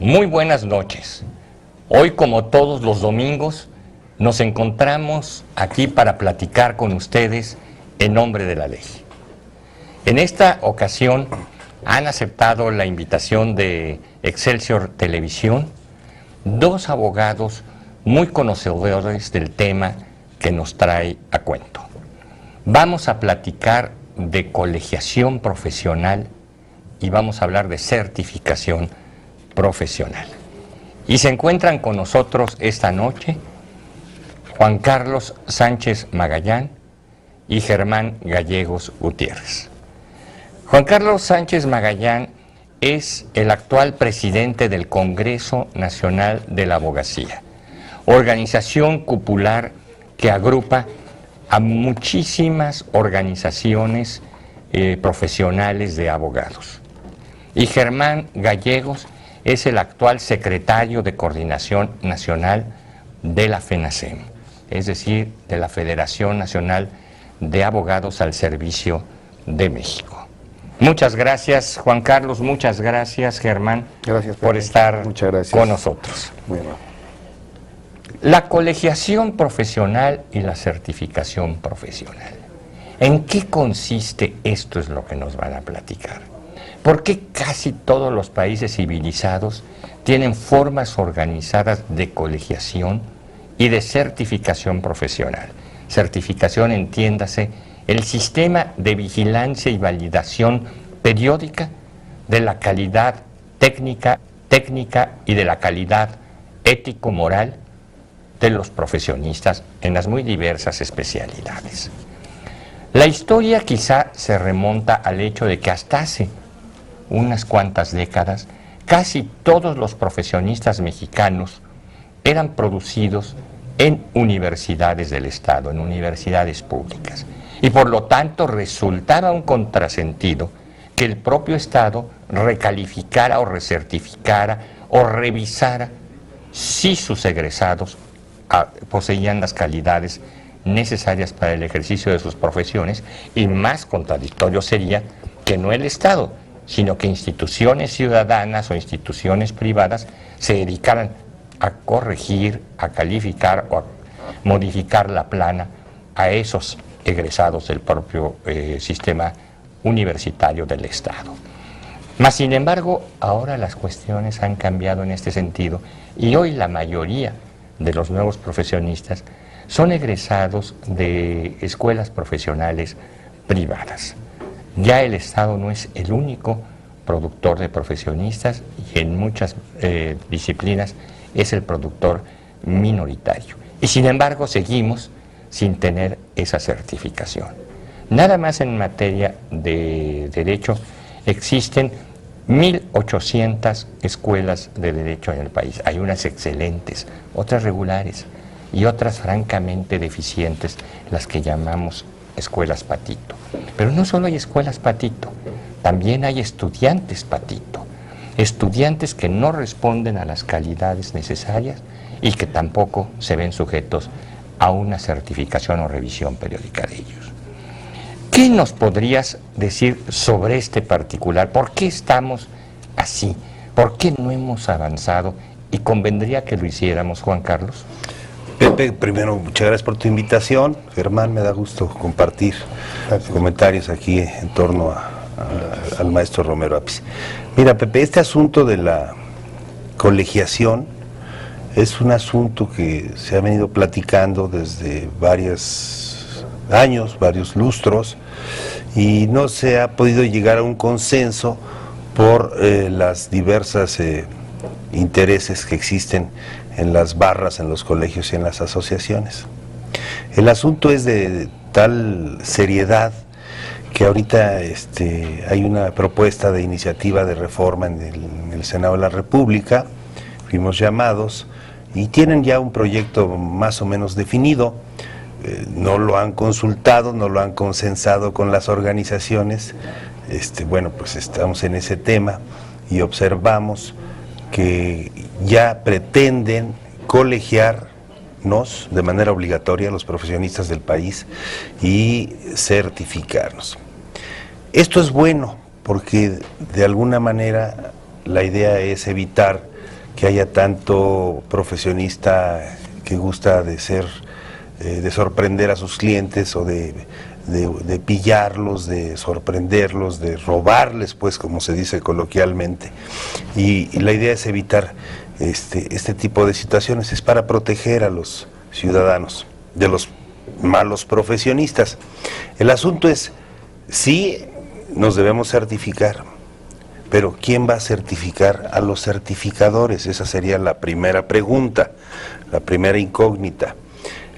Muy buenas noches. Hoy, como todos los domingos, nos encontramos aquí para platicar con ustedes en nombre de la ley. En esta ocasión han aceptado la invitación de Excelsior Televisión dos abogados muy conocedores del tema que nos trae a cuento. Vamos a platicar de colegiación profesional y vamos a hablar de certificación profesional. Y se encuentran con nosotros esta noche Juan Carlos Sánchez Magallán y Germán Gallegos Gutiérrez. Juan Carlos Sánchez Magallán es el actual presidente del Congreso Nacional de la Abogacía, organización cupular que agrupa a muchísimas organizaciones profesionales de abogados. Y Germán Gallegos es el actual secretario de Coordinación Nacional de la FENACEM, es decir, de la Federación Nacional de Abogados al Servicio de México. Muchas gracias, Juan Carlos, muchas gracias, Germán, por estar con nosotros. Muy bien. La colegiación profesional y la certificación profesional. ¿En qué consiste esto? Es lo que nos van a platicar. ¿Por qué casi todos los países civilizados tienen formas organizadas de colegiación y de certificación profesional? Certificación, entiéndase, el sistema de vigilancia y validación periódica de la calidad técnica y de la calidad ético-moral de los profesionistas en las muy diversas especialidades. La historia quizá se remonta al hecho de que hasta hace unas cuantas décadas casi todos los profesionistas mexicanos eran producidos en universidades del Estado, en universidades públicas. Y por lo tanto resultaba un contrasentido que el propio Estado recalificara o recertificara o revisara si sus egresados poseían las calidades necesarias para el ejercicio de sus profesiones, y más contradictorio sería que no el Estado, sino que instituciones ciudadanas o instituciones privadas se dedicaran a corregir, a calificar o a modificar la plana a esos egresados del propio sistema universitario del Estado. Mas, sin embargo, ahora las cuestiones han cambiado en este sentido y hoy la mayoría de los nuevos profesionistas son egresados de escuelas profesionales privadas. Ya el Estado no es el único productor de profesionistas y en muchas disciplinas es el productor minoritario. Y sin embargo seguimos sin tener esa certificación. Nada más en materia de derecho existen 1.800 escuelas de derecho en el país. Hay unas excelentes, otras regulares y otras francamente deficientes, las que llamamos escuelas patito. Pero no solo hay escuelas patito, también hay estudiantes patito, estudiantes que no responden a las calidades necesarias y que tampoco se ven sujetos a una certificación o revisión periódica de ellos. ¿Qué nos podrías decir sobre este particular? ¿Por qué estamos así? ¿Por qué no hemos avanzado? ¿Y convendría que lo hiciéramos, Juan Carlos? Pepe, primero, muchas gracias por tu invitación. Germán, me da gusto compartir comentarios aquí en torno al maestro Romero Apis. Mira, Pepe, este asunto de la colegiación es un asunto que se ha venido platicando desde varios años, varios lustros, y no se ha podido llegar a un consenso por las diversas intereses que existen en las barras, en los colegios y en las asociaciones. El asunto es de tal seriedad que ahorita hay una propuesta de iniciativa de reforma en el Senado de la República, fuimos llamados y tienen ya un proyecto más o menos definido. No lo han consultado, no lo han consensado con las organizaciones. Bueno, pues estamos en ese tema y observamos que ya pretenden colegiarnos de manera obligatoria a los profesionistas del país y certificarnos. Esto es bueno porque de alguna manera la idea es evitar que haya tanto profesionista que gusta de de sorprender a sus clientes o de pillarlos, de sorprenderlos, de robarles, pues, como se dice coloquialmente. Y la idea es evitar este tipo de situaciones, es para proteger a los ciudadanos de los malos profesionistas. El asunto es, sí nos debemos certificar, pero ¿quién va a certificar a los certificadores? Esa sería la primera pregunta, la primera incógnita.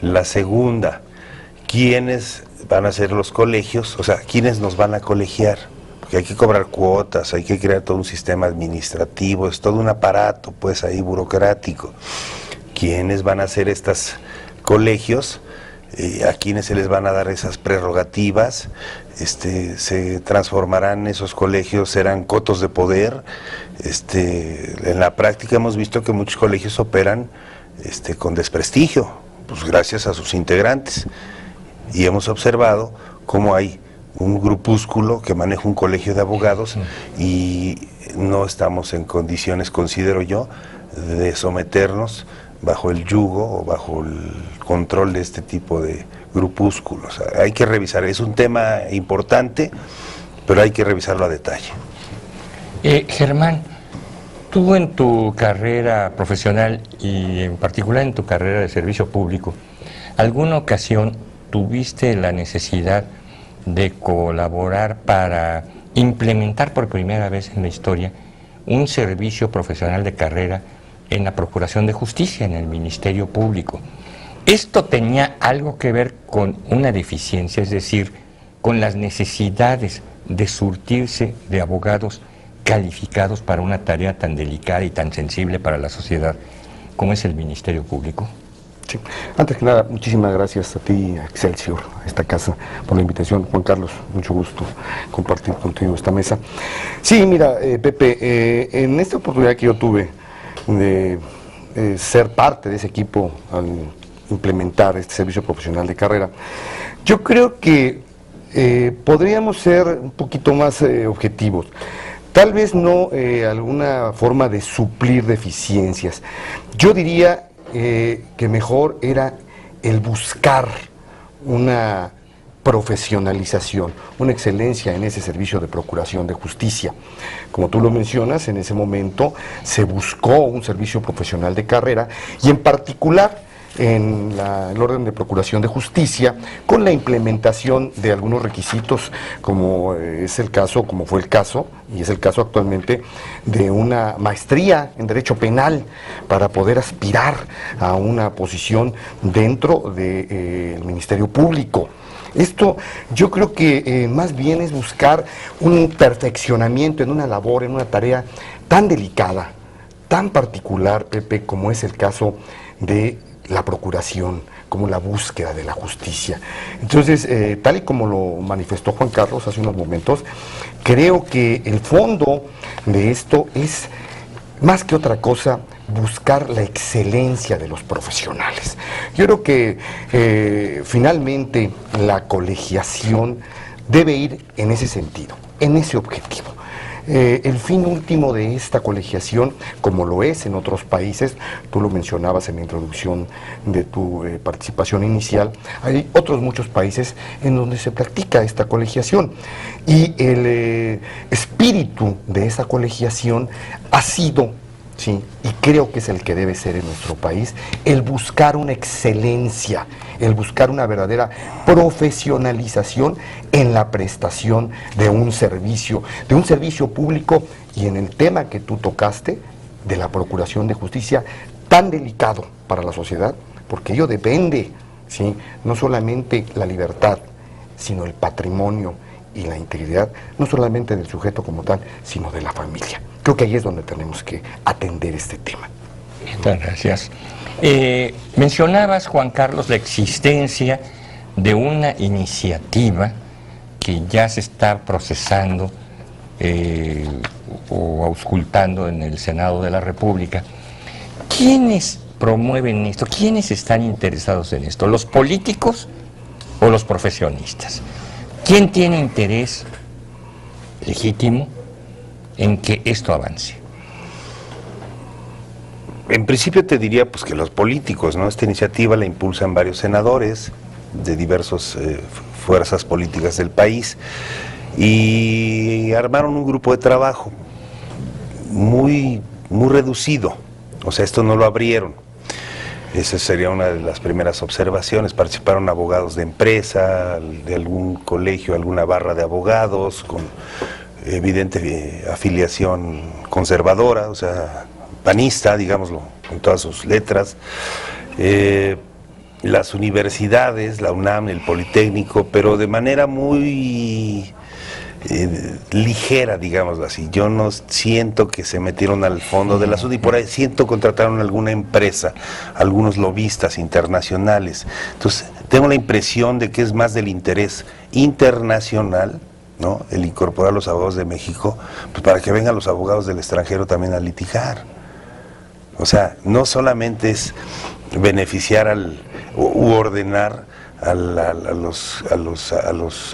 La segunda, ¿quiénes van a ser los colegios? O sea, ¿quiénes nos van a colegiar? Porque hay que cobrar cuotas, hay que crear todo un sistema administrativo, es todo un aparato, pues, ahí burocrático. ¿Quiénes van a ser estos colegios? ¿A quiénes se les van a dar esas prerrogativas? ¿Se transformarán esos colegios, serán cotos de poder? En la práctica hemos visto que muchos colegios operan con desprestigio, pues gracias a sus integrantes. Y hemos observado cómo hay un grupúsculo que maneja un colegio de abogados y no estamos en condiciones, considero yo, de someternos bajo el yugo o bajo el control de este tipo de grupúsculos. Hay que revisar, es un tema importante, pero hay que revisarlo a detalle. Germán, tú en tu carrera profesional y en particular en tu carrera de servicio público, ¿alguna ocasión tuviste la necesidad de colaborar para implementar por primera vez en la historia un servicio profesional de carrera en la Procuración de Justicia, en el Ministerio Público? Esto tenía algo que ver con una deficiencia, es decir, con las necesidades de surtirse de abogados calificados para una tarea tan delicada y tan sensible para la sociedad como es el Ministerio Público. Sí. Antes que nada, muchísimas gracias a ti, a Excelsior, a esta casa, por la invitación. Juan Carlos, mucho gusto compartir contigo esta mesa. Sí, mira, Pepe, en esta oportunidad que yo tuve de ser parte de ese equipo al implementar este servicio profesional de carrera, yo creo que podríamos ser un poquito más objetivos. Tal vez no alguna forma de suplir deficiencias. Yo diría que mejor era el buscar una profesionalización, una excelencia en ese servicio de procuración de justicia. Como tú lo mencionas, en ese momento se buscó un servicio profesional de carrera y en particular en el orden de procuración de justicia con la implementación de algunos requisitos como es el caso, como fue el caso y es el caso actualmente de una maestría en derecho penal para poder aspirar a una posición dentro del Ministerio Público. Esto yo creo que más bien es buscar un perfeccionamiento en una labor, en una tarea tan delicada, tan particular, Pepe, como es el caso de la procuración, como la búsqueda de la justicia. Entonces, tal y como lo manifestó Juan Carlos hace unos momentos, creo que el fondo de esto es, más que otra cosa, buscar la excelencia de los profesionales. Yo creo que finalmente la colegiación debe ir en ese sentido, en ese objetivo. El fin último de esta colegiación, como lo es en otros países, tú lo mencionabas en la introducción de tu participación inicial, hay otros muchos países en donde se practica esta colegiación y el espíritu de esa colegiación ha sido, sí, y creo que es el que debe ser en nuestro país, el buscar una excelencia, el buscar una verdadera profesionalización en la prestación de un servicio público y en el tema que tú tocaste de la procuración de justicia tan delicado para la sociedad, porque ello depende, ¿sí?, no solamente la libertad, sino el patrimonio y la integridad, no solamente del sujeto como tal, sino de la familia. Creo que ahí es donde tenemos que atender este tema. Muchas gracias. Mencionabas, Juan Carlos, la existencia de una iniciativa que ya se está procesando o auscultando en el Senado de la República. ¿Quiénes promueven esto? ¿Quiénes están interesados en esto? ¿Los políticos o los profesionistas? ¿Quién tiene interés legítimo en que esto avance? En principio te diría pues que los políticos, ¿no? Esta iniciativa la impulsan varios senadores de diversas fuerzas políticas del país y armaron un grupo de trabajo muy reducido, o sea, esto no lo abrieron. Esa sería una de las primeras observaciones. Participaron abogados de empresa, de algún colegio, alguna barra de abogados, con evidente afiliación conservadora, o sea, panista, digámoslo, con todas sus letras. Las universidades, la UNAM, el Politécnico, pero de manera muy ligera, digámoslo así. Yo no siento que se metieron al fondo del asunto y por ahí siento contrataron alguna empresa, algunos lobistas internacionales. Entonces, tengo la impresión de que es más del interés internacional, ¿no? El incorporar a los abogados de México, pues para que vengan los abogados del extranjero también a litigar. O sea, no solamente es beneficiar u ordenar a los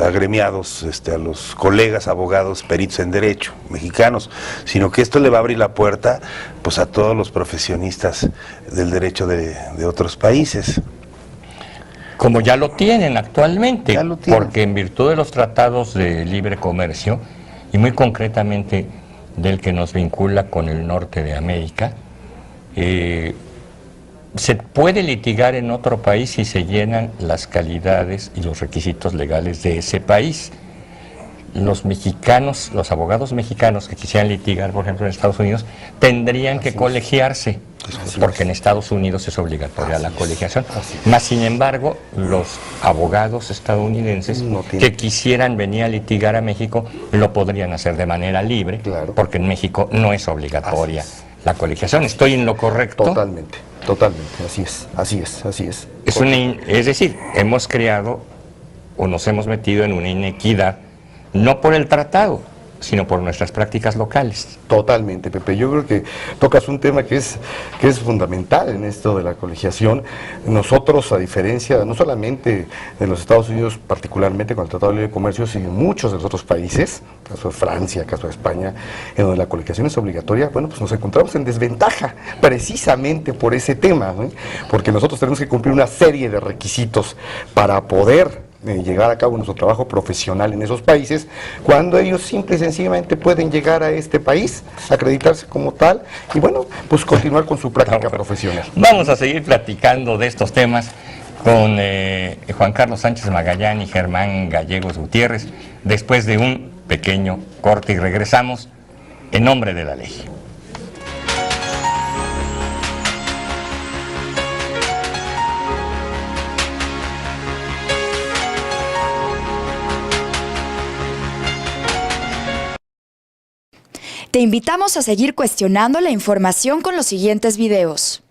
agremiados, a los colegas abogados peritos en derecho mexicanos, sino que esto le va a abrir la puerta pues a todos los profesionistas del derecho de otros países. Como ya lo tienen actualmente, Ya lo tienen. porque en virtud de los tratados de libre comercio, y muy concretamente del que nos vincula con el norte de América, se puede litigar en otro país si se llenan las calidades y los requisitos legales de ese país. Los mexicanos, los abogados mexicanos que quisieran litigar, por ejemplo, en Estados Unidos, tendrían que colegiarse, porque en Estados Unidos es obligatoria la colegiación. Más sin embargo, los abogados estadounidenses que quisieran venir a litigar a México lo podrían hacer de manera libre, porque en México no es obligatoria la colegiación. ¿Estoy en lo correcto? Totalmente, así es. Es decir, hemos creado o nos hemos metido en una inequidad, no por el tratado, sino por nuestras prácticas locales. Totalmente, Pepe. Yo creo que tocas un tema que es fundamental en esto de la colegiación. Nosotros, a diferencia no solamente de los Estados Unidos, particularmente con el Tratado de Libre Comercio, sino muchos de los otros países, caso de Francia, caso de España, en donde la colegiación es obligatoria, bueno, pues nos encontramos en desventaja precisamente por ese tema, ¿no? Porque nosotros tenemos que cumplir una serie de requisitos para poder llegar a cabo nuestro trabajo profesional en esos países, cuando ellos simple y sencillamente pueden llegar a este país, acreditarse como tal y bueno, pues continuar con su práctica profesional. Vamos a seguir platicando de estos temas con Juan Carlos Sánchez Magallán y Germán Gallegos Gutiérrez después de un pequeño corte y regresamos en nombre de la ley. Te invitamos a seguir cuestionando la información con los siguientes videos.